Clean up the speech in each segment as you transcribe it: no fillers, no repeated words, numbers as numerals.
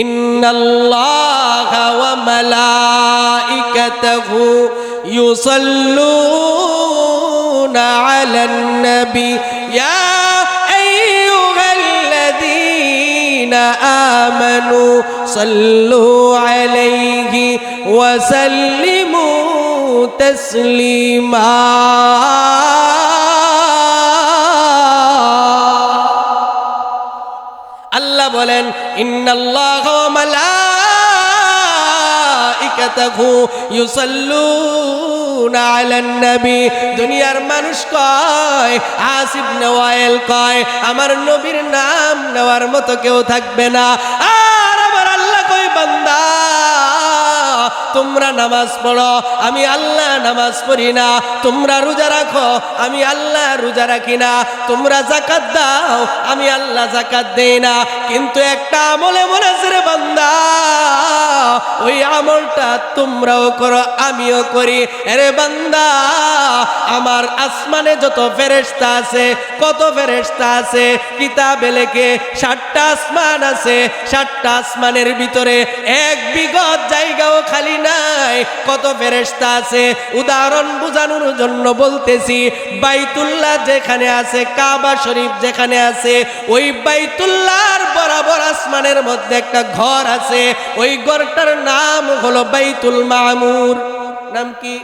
ইন্নাল্লাহা ওয়া মালাইকাতাহু ইউসাল্লুনা আলান নবী ইয়া আইয়ুহাল্লাযীনা আমানু সাল্লু আলাইহি ওয়া সাল্লিমু তাসলিমা। আল্লাহ বলেন ইন্নাল্লাহা ওয়া মালাইকাতাহু ইউসাল্লুনা আলান নবী। দুনিয়ার মানুষ কয়, আসিফ নেওয়াইল কয়, আমার নবীর নাম নেওয়ার মতো কেউ থাকবে না। আর আমার আল্লাহ কয়, বান্দা তোমরা নামাজ পড়ো, আমি আল্লাহ নামাজ পড়ি না। তোমরা রোজা রাখো, আমি আল্লাহ রোজা রাখি না। তোমরা যাকাত দাও, আমি আল্লাহ যাকাত দেই না। কিন্তু একটা আমল এমন আছে রে বান্দা, ওই আমলটা তোমরাও করো, আমিও করি। আরে বান্দা, আমার আসমানে যত ফেরেশতা আছে, কত ফেরেশতা আছে কিতাবে লেখে 7টা আসমান আছে। 7টা আসমানের ভিতরে এক বিগত জায়গাও খালি নাই। কত ফেরেশতা আছে, উদাহরণ বোঝানোর জন্য বলতেছি। বাইতুল্লাহ যেখানে আছে, কাবা শরীফ যেখানে আছে, ওই বাইতুল্লাহর বরাবর আসমানের মধ্যে একটা ঘর আছে। ওই ঘরটার নাম হলো বাইতুল মামুর। নাম কি?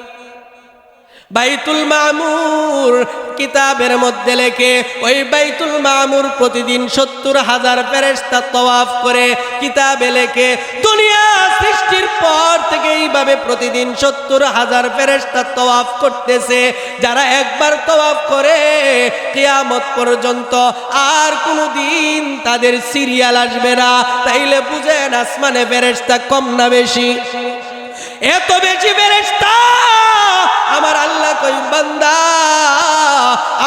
বাইতুল মামুর। কিতাবের মধ্যে লেখে ওই বাইতুল মামুর প্রতিদিন 70,000 ফেরেশতা তওয়াফ করে। কিতাবে লেখে দুনিয়া সৃষ্টির পর থেকে এইভাবে প্রতিদিন 70,000 ফেরেশতা তওয়াফ করতেছে। যারা একবার তওয়াফ করে কিয়ামত পর্যন্ত আর কোনোদিন তাদের সিরিয়াল আসবে না। তাইলে বুঝেন আসমানে ফেরেশতা কম না বেশি? এত বেশি ফেরেশতা। আমার আল্লাহ কই, বান্দা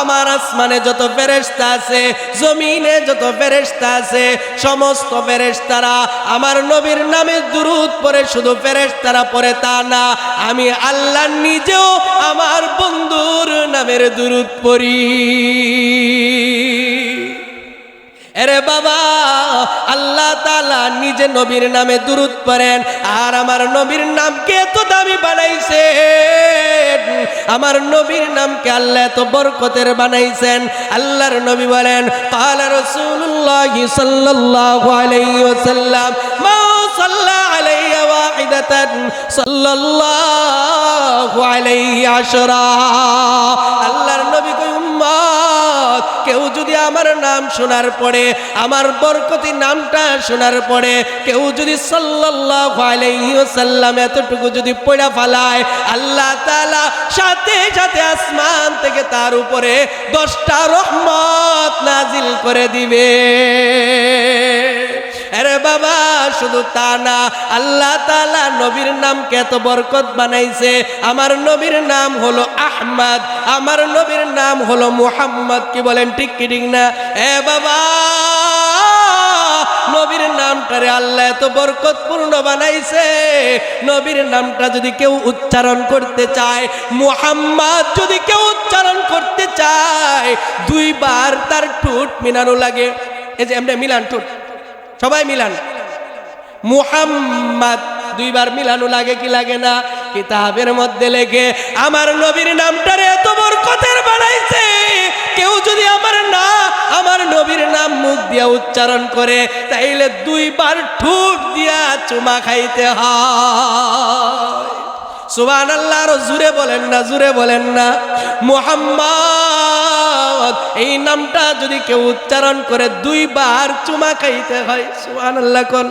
আমার আসমানে যত ফেরেশতা আছে, জমিনে যত ফেরেশতা আছে, সমস্ত ফেরেশতারা আমার নবীর নামে দুরূদ পড়ে। শুধু ফেরেশতারা পড়ে তা না, আমি আল্লাহ নিজেও আমার বন্ধুর নামের দুরূদ পড়ি। এরে বাবা, আল্লাহ তাআলা নিজে নবীর নামে দুরূদ পড়েন। আর আমার নবীর নামকে এত দামি বানাইছেন, আমার নবীর নামকে আল্লাহ এত বরকতের বানাইছেন। আল্লাহর নবী বলেন, ক্বালা রাসূলুল্লাহ সাল্লাল্লাহু আলাইহি ওয়াসাল্লাম, মা সাল্লা আলাইয়া ওয়াহিদাতান সাল্লাল্লাহু আলাইহি আশরা। আল্লাহর নবী কই, উম্মত, কেউ যদি আমার নাম শোনার পরে, আমার বরকতি নামটা শোনার পরে কেউ যদি সাল্লাল্লাহু আলাইহি ওয়াসাল্লাম এতটুকু যদি পড়া ফেলায়, আল্লাহ তাআলা সাথে সাথে আসমান থেকে তার উপরে 10টা রহমত নাজিল করে দিবে। আরে বাবা, শুধু তা না, আল্লাহ তাআলা নবীর নামকে এত বরকত বানাইছে। আমার নবীর নাম হলো আহমদ, আমার নবীর নাম হলো মুহাম্মদ। কি বলেন, ঠিক কি ঠিক না? এ বাবা, নবীর নামটারে আল্লাহ এত বরকতপূর্ণ বানাইছে। নবীর নামটা যদি কেউ উচ্চারণ করতে চায়, মুহাম্মদ যদি কেউ উচ্চারণ করতে চায়, 2 বার তার ঠোঁট মিলানো লাগে। এই যে আমরা মিলান ঠোঁট, সবাই মিলান, মুহাম্মদ 2 বার মিলানো লাগে কি লাগে না? কিতাবের মধ্যে লেখে আমার নবীর নামটারে এত বরকতের বানাইছে, কেউ যদি আমার নবীর নাম মুখ দিয়া উচ্চারণ করে, তাইলে 2 বার ঠোঁট দিয়া চুমা খাইতে হয়। সুবহানাল্লাহ। আর জোরে বলেন না, জোরে বলেন না। মুহাম্মদ এই নামটা যদি কেউ উচ্চারণ করে 2 বার চুমা খাইতে হয়। সুবহানাল্লাহ কোন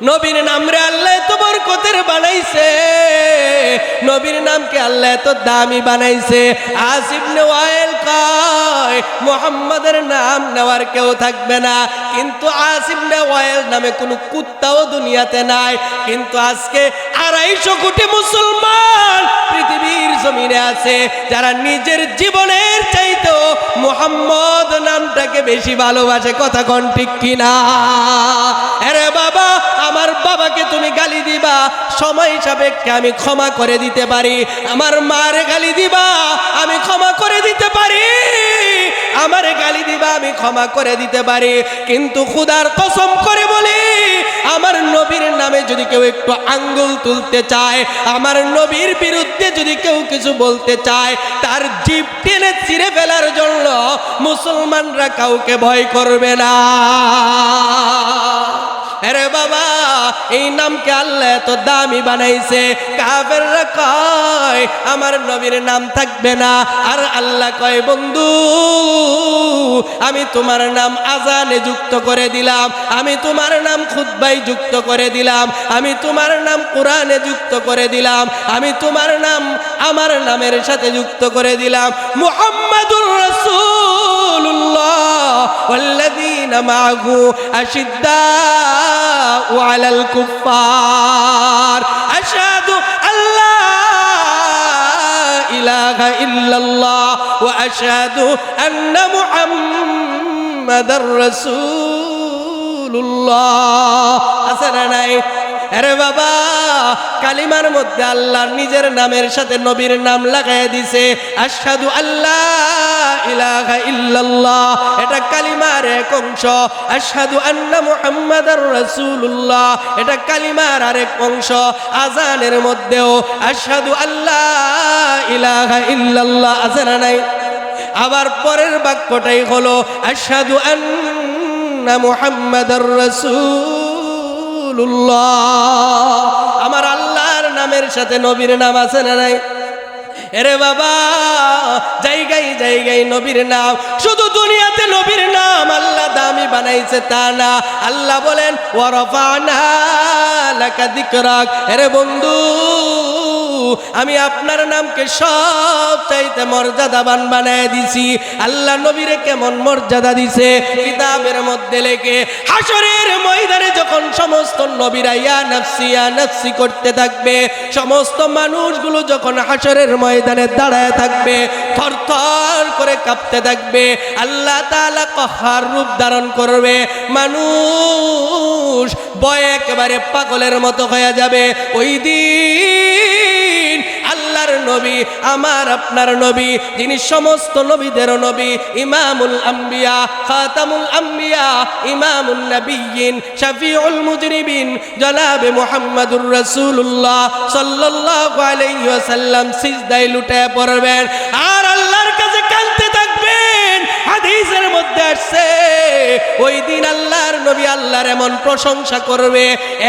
নবীর নাম রে আল্লাহ এত বরকতের বানাইছে, নবীর নামকে আল্লাহ এত দামি বানাইছে। আসিফ নেওয়াইল কয়, মুহাম্মাদের নাম নেওয়ার কেউ থাকবে না, কিন্তু আসিফ নেওয়াইল নামে কোনো কুত্তাও দুনিয়াতে নাই। কিন্তু আজকে 250 কোটি মুসলমান পৃথিবীর জমিনে আছে যারা নিজের জীবনের চাইতেও মুহাম্মদ নামটাকে বেশি ভালোবাসে। কথা কোন ঠিক কিনা? আরে বাবা, আমার বাবাকে তুমি গালি দিবা, সময় সাপেক্ষে আমি ক্ষমা করে দিতে পারি। আমার মারে গালি দিবা, আমি ক্ষমা করে দিতে পারি। আমারে গালি দিবা, আমি ক্ষমা করে দিতে পারি। কিন্তু খোদার কসম করে বলি, যদি কেউ একটু আঙ্গুল তুলতে চায়, আমার নবীর বিরুদ্ধে যদি কেউ কিছু বলতে চায়, তার জিভ টেনে ছিঁড়ে ফেলার জন্য মুসলমানরা কাউকে ভয় করবে না। আরে বাবা, এই নামকে আল্লাহ এত দামি বানাইছে, কাফেররা কয় আমার নবীর নাম থাকবে না, আর আল্লাহ কয় বন্ধু আমি তোমার নাম আজানে যুক্ত করে দিলাম, আমি তোমার নাম খুতবায় যুক্ত করে দিলাম, আমি তোমার নাম কোরআনে যুক্ত করে দিলাম, আমি তোমার নাম আমার নামের সাথে যুক্ত করে দিলাম। মুহাম্মাদুর রাসূলুল্লাহ ওয়াল্লাযীনা মাআহু আশিদ্দাউ আলাল কুফফার আশহাদু আল্লা ইলাহা ইল্লাল্লাহ ওয়া আশহাদু আন্না মুহাম্মাদার রাসূলুল্লাহ। আছে না নাই? আরে বাবা, কালিমার মধ্যে আল্লাহ নিজের নামের সাথে নবীর নাম লাগাই দিছে, আশহাদু আল্লা ইলাহা ইল্লাল্লাহ, এটা কালিমার এক অংশ। আশহাদু আন্না মুহাম্মাদার রাসূলুল্লাহ, এটা কালিমার আরেক অংশ। আজানের মধ্যেও আশহাদু আল্লা ইলাহা ইল্লাল্লাহ আছে না নাই? আবার পরের বাক্যটাই হলো আশহাদু আন্না মুহাম্মাদার রাসূলুল্লাহ। আমার আল্লাহর নামের সাথে নবীর নাম আছে না নাই? এরে বাবা, জায়গায় জায়গায় নবীর নাম। শুধু দুনিয়াতে নবীর নাম আল্লাহ দামি বানাইছে তা না, আল্লাহ বলেন ওয়া রাফা'না লাকা যিকরাক। এরে বন্ধু, আমি আপনার নামকে সব চাইতে মর্যাদাবান বানায় দিছি। আল্লাহ নবীরে কেমন মর্যাদা দিছে কিতাবের মধ্যে লেখে, হাসরের ময়দানে যখন সমস্ত নবীরা ইয়া নাফসি করতে থাকবে, সমস্ত মানুষগুলো যখন হাসরের ময়দানে দাঁড়ায় থাকবে, থরথর করে কাঁপতে থাকবে, আল্লাহ তাআলা কহার রূপ ধারণ করবে, মানুষ ভয়ে একেবারে পাগলের মতো হয়ে যাবে। ওই দিন আল্লাহর নবী, আমার আপনার নবী, যিনি সমস্ত নবীদের নবী, ইমামুল আম্বিয়া, খাতামুল আম্বিয়া, ইমামুন নবিয়্যিন, শাফিউল মুজরিমিন, জনাবে মুহাম্মাদুর রাসূলুল্লাহ সাল্লাল্লাহু আলাইহি ওয়াসাল্লাম সিজদায় লুটিয়ে পড়বেন আর আল্লাহর কাছে কাঁদতে থাকবেন। হাদিসের মধ্যে আসছে ওই দিন আল্লাহর নবী আল্লাহর এমন প্রশংসা করবে,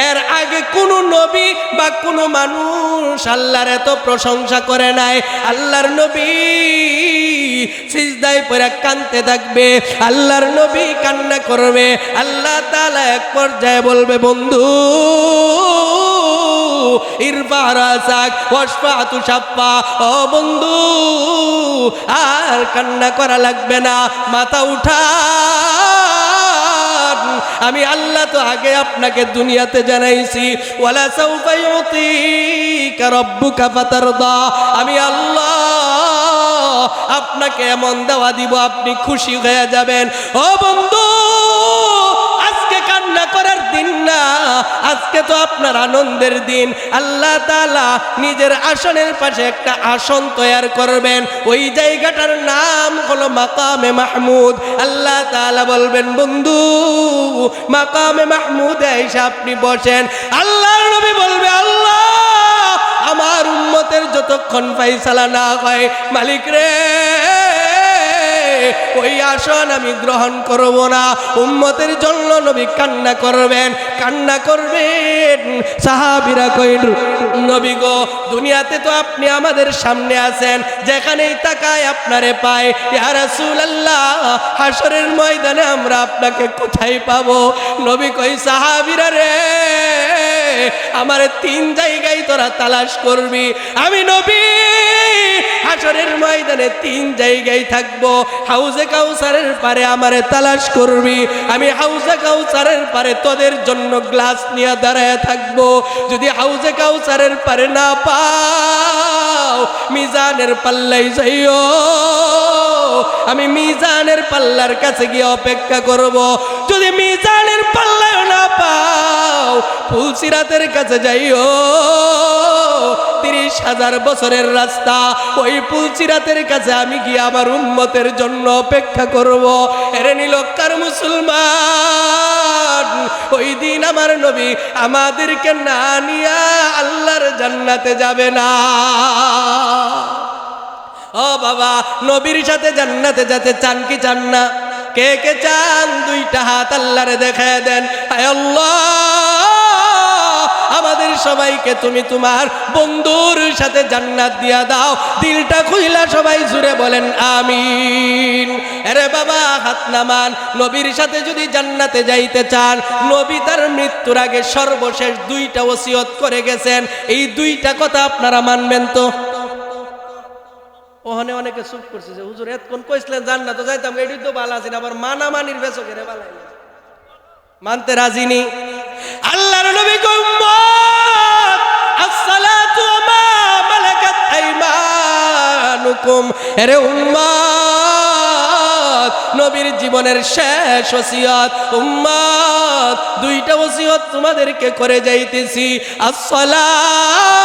এর আগে কোনো নবী বা কোনো মানুষ আল্লাহর এত প্রশংসা করে নাই। আল্লাহর নবী সিজদায় পড়ে কাঁদতে থাকবে, আল্লাহর নবী কান্না করবে, আল্লাহ তাআলা এক পর্যায়ে বলবে বন্ধু ইরফা রাসাক ওয়াশফা তুশাফা, ও বন্ধু আর কান্না করা লাগবে না, মাথা উঠা। আমি আল্লাহ তো আগে আপনাকে দুনিয়াতে জানাইছি, ওয়ালা সাউফা ইউতিকা রাব্বুকা ফাতারদা, আমি আল্লাহ আপনাকে এমন দেওয়া দিব আপনি খুশি হয়ে যাবেন। ও বন্ধু, আজকে কান্না করার দিন না, আজকে তো আপনার আনন্দের দিন। আল্লাহ তাআলা নিজের আসনের পাশে একটা আসন তৈরি করবেন, ওই জায়গাটার নাম হলো মাকামে মাহমুদ। আল্লাহ তাআলা বলবেন বন্ধু মাকামে মাহমুদে এসে আপনি বসেন। আল্লাহর নবী বলবে আল্লাহ আমার উম্মতের যতক্ষণ ফয়সালা না হয়, মালিক রে ওই আসন আমি গ্রহণ করব না। উম্মতের জন্য নবী কান্না করবেন, কান্না করবেন। সাহাবীরা কইল নবী গো, দুনিয়াতে তো আপনি আমাদের সামনে আছেন, যেখানেই তাকায় আপনারে পাই, ইয়া রাসূলুল্লাহ হাসরের ময়দানে আমরা আপনাকে কোথায় পাবো? নবী কই সাহাবীরা রে, আমারে তিন জায়গায় তোরা তালাশ করবি। আমি নবী হাসরের ময়দানে তিন জায়গায় থাকবো। হাউজে কাউসারের পারে আমারে তালাশ করবি, আমি হাউজে কাউসারের পারে তোদের জন্য গ্লাস নিয়ে দাঁড়ায় থাকবো। যদি হাউজে কাউসারের পারে না পাও, মিজানের পাল্লাই যাইও, আমি মিজানের পাল্লার কাছে গিয়ে অপেক্ষা করব। যদি মিজানের পাল্লায় না পাও, ফুলসিরাতের কাছে যাইও। 30,000 বছরের রাস্তা, ওই ফুলসিরাতের কাছে আমি গিয়ে আমার উম্মতের জন্য অপেক্ষা করব। এরে নিলক্কার মুসলমান, ওই দিন আমার নবী আমাদেরকে না নিয়া আল্লাহর জান্নাতে যাবে না। ও বাবা, নবীর সাথে জান্নাতে যেতে চান কি চান না? কে কে চান? দুইটা হাত আল্লাহরে দেখায় দেন। আয় আল্লাহ, আমাদের সবাইকে তুমি তোমার বন্ধুর সাথে জান্নাত দিয়া দাও। দিলটা খুইলা সবাই জুড়ে বলেন আমিন। আরে বাবা, হাত নামান। নবীর সাথে যদি জান্নাতে যাইতে চান, নবী তার মৃত্যুর আগে সর্বশেষ দুইটা ওসিয়ত করে গেছেন। এই দুইটা কথা আপনারা মানবেন তো? ওখানে অনেকে চুপ করছে যে হুজুর এতক্ষণ কইছিলেন জান্নাত যাইতাম, এটি তো ভালো আছেন, আবার মানামানির বেচকের বালাই মানতে রাজি নি। আল্লাহর নবী কয় উম্মত আসসালাতু মা মালাকাত আইমানুকুম। আরে উম্মত, নবীর জীবনের শেষ ওসিয়ত উম্মত, দুইটা ওসিয়ত তোমাদেরকে করে যাইতেছি। আসসালাত,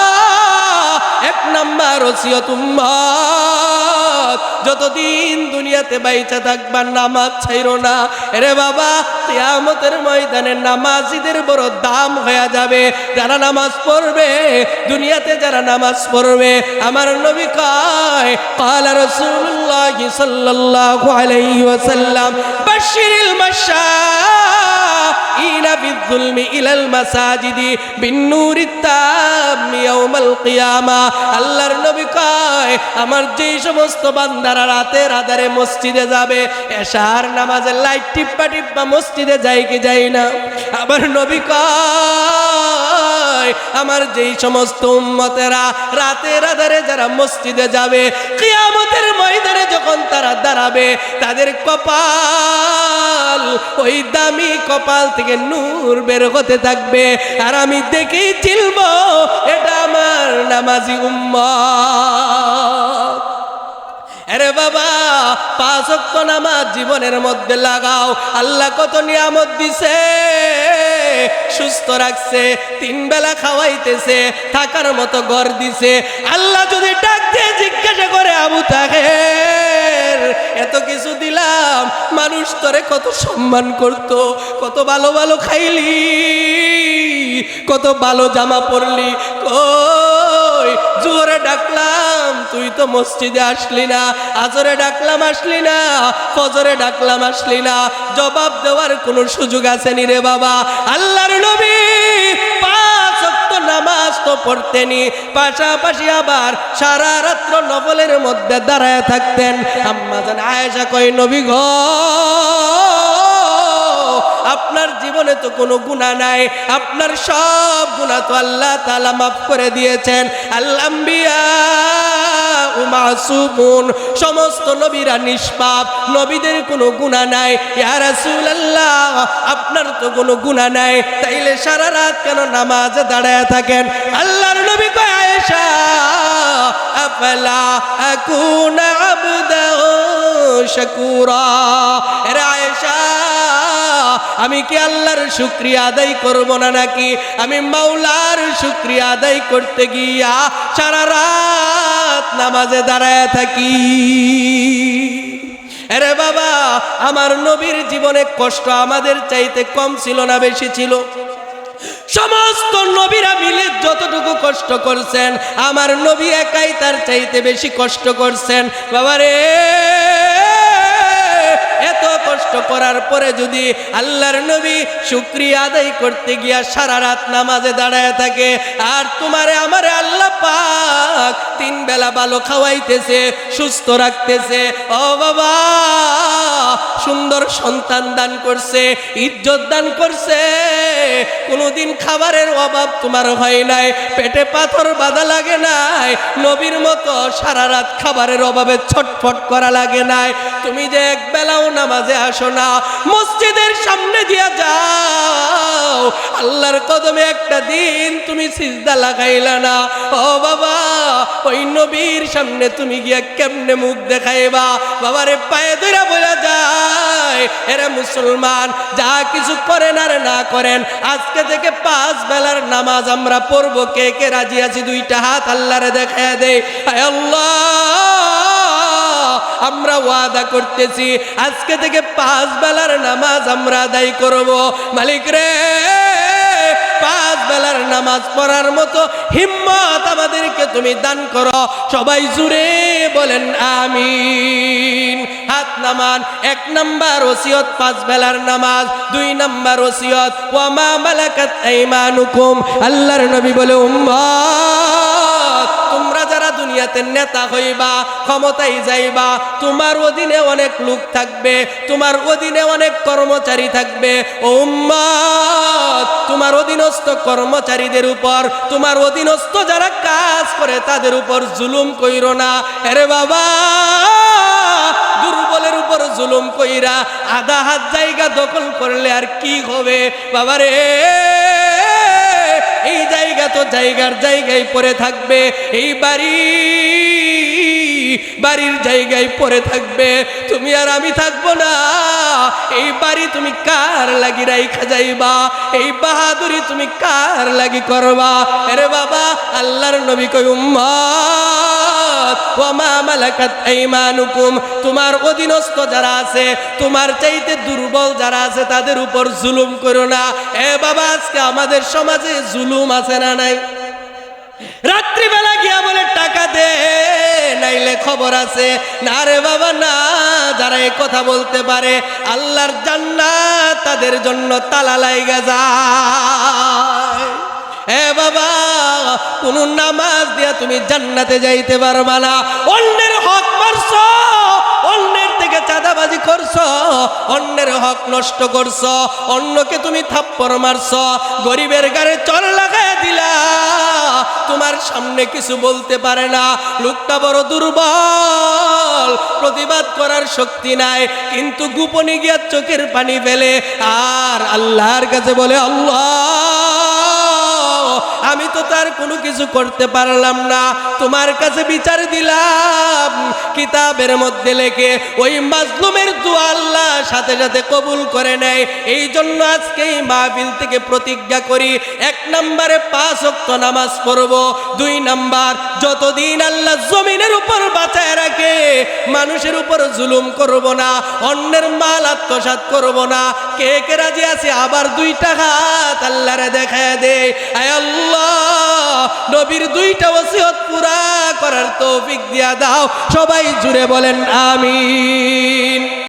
এক নাম্বার ওসিয়ত উম্মত, যতদিন দুনিয়াতে বাইচা থাকবা নামাজ ছাইরো না। আরে বাবা, কিয়ামতের ময়দানে নামাজীদের বড় দাম হয়ে যাবে। যারা নামাজ পড়বে, দুনিয়াতে যারা নামাজ পড়বে, আমার নবী কয় ক্বালা রাসূলুল্লাহ সাল্লাল্লাহু আলাইহি ওয়াসাল্লাম বাশশিরিল মাশাঈনা বিয-যুলমি ইলাল মাসাজিদি বিন-নূরিত তাম ইয়াউমাল কিয়ামা। আল্লাহর নবী কয় আমার যেই সমস্ত বান্দারা রাতের আধারে মসজিদে যাবে, এশার নামাজে লাইট টিপ্পা টিপ্পা মসজিদে যায় কি যায় না? আমার নবী কয় আমার যেই সমস্ত উম্মতেরা রাতের আধারে যারা মসজিদে যাবে, কিয়ামতের ময়দানে যখন তারা দাঁড়াবে, তাদের কপাল, ওই দামি কপাল থেকে নূর বের হতে থাকবে। আর আমি দেখেই চিনব এটা আমার নামাজি উম্মত। আরে বাবা, 5 ওয়াক্ত নামাজ জীবনের মধ্যে লাগাও। আল্লাহ কত নিয়ামত দিছে, সুস্থ রাখছে, 3 বেলা খাওয়াইতেছে, থাকার মতো ঘর দিছে। আল্লাহ যদি ডাক দিয়ে জিজ্ঞাসা করে আবু তাহের এত কিছু দিলাম, মানুষ তোরে কত সম্মান করত, কত ভালো ভালো খাইলি, কত ভালো জামা পরলি, কই জোরে ডাকলাম তুই তো মসজিদে আসলি না, আজরে ডাকলাম আসলি না, ফজরে ডাকলাম আসলি না, জবাব দেওয়ার কোনো সুযোগ আছে নি রে বাবা? আল্লাহর নবী 5 ওয়াক্ত নামাজ তো পড়তেনি, পাশাপাশি আবার সারা রাত্র নফলের মধ্যে দাঁড়ায় থাকতেন। আম্মা জান আয়েশা কয় নবী গো, আপনার জীবনে তো কোনো গুনাহ নাই, আপনার সব গুনাহ তো আল্লাহ তাআলা মাফ করে দিয়েছেন। আল আম্বিয়া মাসুমুন, সমস্ত নবীরা নিষ্পাপ, নবীদের কোনো গুনাহ নাই। ইয়া রাসূলুল্লাহ, আপনার তো কোনো গুনাহ নাই, তাইলে সারা রাত কেন নামাজে দাঁড়ায় থাকেন? আল্লাহর নবী কয় আয়েশা আফালা আকুনা আবদাও শাকুরা। এরে আয়েশা, আমি কি আল্লাহর শুকরিয়া আদায় করব না নাকি? আমি মাওলার শুকরিয়া আদায় করতে গিয়া সারা রাত নামাজে দাঁড়ায় থাকি। আরে বাবা, আমার নবীর জীবনে কষ্ট আমাদের চাইতে কম ছিল না বেশি ছিল? সমস্ত নবীরা মিলে যতটুকু কষ্ট করছেন, আমার নবী একাই তার চাইতে বেশি কষ্ট করছেন। বাবারে, এত কষ্ট করার পরে যদি আল্লাহর নবী শুকরিয়া আদায় করতে গিয়া সারা রাত নামাজে দাঁড়ায় থাকে, আর তোমারে আমারে আল্লাহ পাক 3 বেলা ভালো খাওয়াইতেছে, সুস্থ রাখতেছে, ও বাবা, সুন্দর সন্তান দান করছে, ইজ্জত দান করছে, কোনোদিন খাবারের অভাব তোমার হয় নাই, পেটে পাথর বাঁধা লাগে নাই, নবীর মতো সারা রাত খাবারের অভাবে ছটফট করা লাগে নাই, তুমি যে এক বেলাও নামাজে আসো না, মসজিদের সামনে দিয়া যাও, আল্লাহর কদমে একটা দিন তুমি সিজদা লাগাইলা না, ও বাবা, ওই নবীর সামনে তুমি গিয়া কেমনে মুখ দেখাইবা? বাবারে পায়ে ধরে বলা যায়, এরা মুসলমান যা কিছু করেন আর না করেন, আজকে থেকে 5 বেলার নামাজ আমরা পড়বো। কে কে রাজি আছি? 2টা হাত আল্লাহরে দেখায় দেয়। আয় আল্লাহ, আমরা ওয়াদা করতেছি আজকে থেকে 5 বেলার নামাজ আমরা আদায় করব। মালিক রে, 5 বেলার নামাজ পড়ার মতো হিম্মত আমাদেরকে তুমি দান করো। সবাই জুড়ে বলেন আমিন। হাত নামান। 1 নাম্বার ওসিয়ত 5 বেলার নামাজ। 2 নাম্বার ওসিয়ত ওয়া মা মালাকাত আইমানুকুম। আল্লাহর নবী বলে উম্মত তোমরা যারা দুনিয়াতে নেতা হইবা, ক্ষমতায় যাইবা, তোমার অধীনে অনেক লোক থাকবে, তোমার অধীনে অনেক কর্মচারী থাকবে। ও উম্মত তোমার অধীনস্থ কর্মচারীদের উপর, তোমার অধীনস্থ যারা কাজ করে তাদের উপর জুলুম কইরো না। আরে বাবা, দুর্বলের উপর জুলুম কইরা আধা হাত জায়গা দখল করলে আর কি হবে বাবারে? এই জায়গা তো জায়গার জায়গায় পড়ে থাকবে, এই বাড়ির জায়গায় পড়ে থাকবে, তুমি আর আমি থাকবো না। এই বাড়ি তুমি কার লাগি রাইখা যাইবা? এই বাহাদুরি তুমি কার লাগি করবা? আরে বাবা, আল্লাহর নবী কই উম্মত ওয়া মা মালাকাত আইমানুকুম, তোমার অধীনস্থ যারা আছে, তোমার চাইতে দুর্বল যারা আছে তাদের উপর জুলুম করো না। এ বাবা, আজকে আমাদের সমাজে জুলুম আছে না নাই? রাত্রিবেলা গিয়া বলে টাকা দে নাইলে খবর আছে না। রে বাবা না, যারা এই কথা বলতে পারে আল্লাহর জান্নাত তাদের জন্য তালা লাইগা যায়। এ বাবা, কোন নামাজ দিয়া তুমি জান্নাতে যাইতে পারবা না। অন্যের হক মারছো, অন্যের থেকে চাঁদাবাজি করছো, অন্যের হক নষ্ট করছো, অন্যকে তুমি থাপ্পড় মারছো, গরিবের গায়ে চর লাগাই দিলা, তোমার সামনে কিছু বলতে পারে না। লোকটা বড় দুর্বল, প্রতিবাদ করার শক্তি নাই, কিন্তু গোপনে গিয়া চোখের পানি ফেলে আর আল্লাহর কাছে বলে আল্লাহ আমি তো তার কোনো কিছু করতে পারলাম না, তোমার কাছে বিচার দিলাম। কিতাবের মধ্যে লেখে ওই মাজলুমের দোয়া আল্লাহ সাথে সাথে কবুল করে নেয়। এই জন্য আজকে এই মাহফিল থেকে প্রতিজ্ঞা করি, 1 নম্বরে 5 ওয়াক্ত নামাজ পড়ব। 2 নাম্বার, যতদিন আল্লাহ জমিনের উপর বাঁচায় রাখে মানুষের উপর জুলুম করব না, অন্যের মাল আত্মসাৎ করব না। কে কে রাজি আছে? আবার 2টা হাত আল্লাহরে দেখায় দে। আয় আল্লাহ, নবীর 2টা ওসিয়ত পুরা করার তৌফিক দিয়া দাও। সবাই জুড়ে বলেন আমিন।